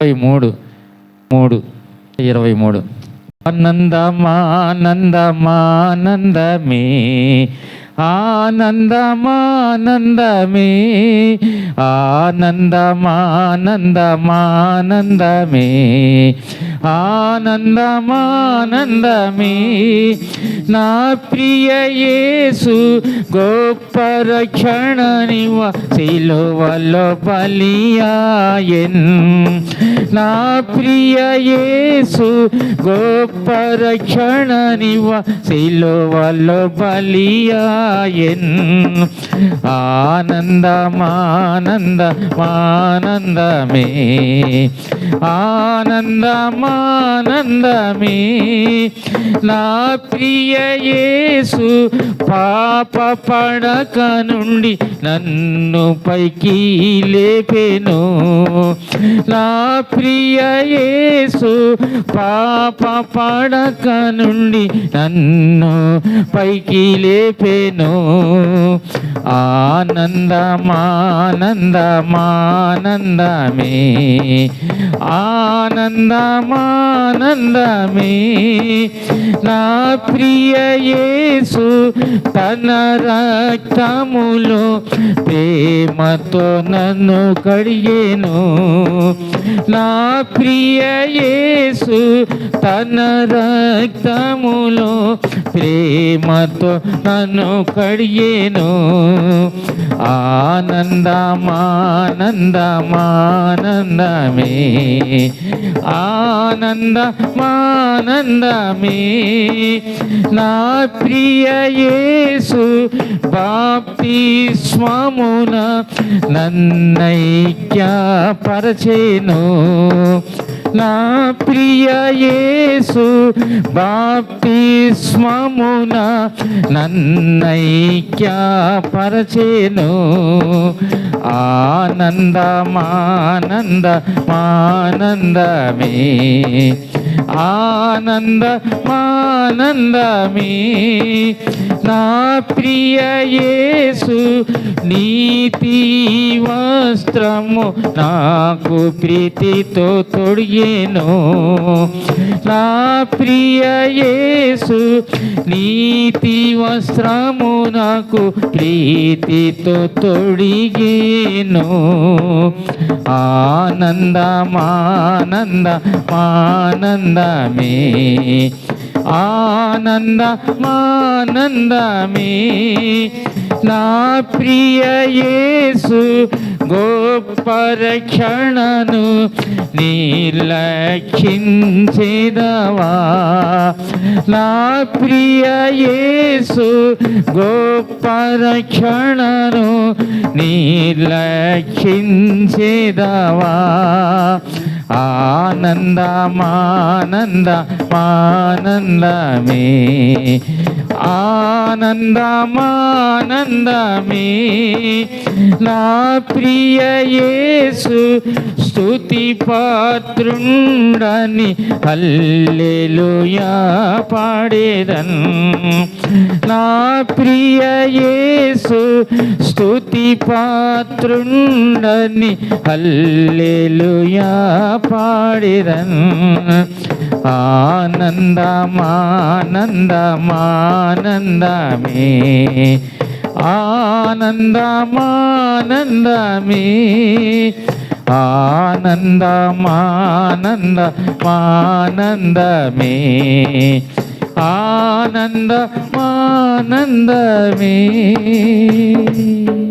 23 23 ఆనందమానందమానందమే ఆనందమానందమే ఆనందమానందమానందమే ఆనందమానందమే నా ప్రియ యేసు గొప్ప రక్షణనివ సిలువలో బలియాయెన్ నా ప్రియ యేసు గొప్ప రక్షణనివ సిలువలో బలియాయెన్ ఆనందమానందమానందమే ఆనందమానందమే నా ప్రియ యేసు పాప పడక నుండి నన్ను పైకి లేపెను నా ప్రియ యేసు పాప పడక నుండి నన్ను పైకి లేపెను ఆనందమానందమానందమే ఆనందమానందమే నా ప్రియ యేసు తన రక్తములో ప్రేమతో నన్ను కడిగెను నా ప్రియ యేసు తన రక్తములో ప్రేమతో నన్ను కడిగెను ఆనందమానందమానందమే ఆనందమానందమే నా ప్రియ యేసు బాప్తిస్మమున నన్నైక్యపరచెను నా ప్రియ యేసు బాప్తిస్మమున నన్నైక్యపరచెను ఆనందమానందమానందమే ఆనందమానందమే నా ప్రియ యేసు నీతి వస్త్రము నాకు ప్రీతితో తొడిగెను నా ప్రియ యేసు నీతి వస్త్రము నాకు ప్రీతితో తొడిగెను ఆనందమానందమానందమే ఆనందమానందమే నా ప్రియ యేసు గొప్ప రక్షణను నిర్లక్షించెదవా నా ప్రియ యేసు గొప్ప రక్షణను నిర్లక్షించెదవా ఆనందమానందమానందమే ఆనందమానందమే నా ప్రియ యేసు స్తుతి పాత్రుండని హల్లెలూయా పాడేదన్ నా ప్రియ యేసు స్తుతి పాత్రుండని హల్లెలూయా పాడేదన్ ఆనందమానందమానందమే ఆనందమానందమే ఆనందమానందమానందమే ఆనందమానందమే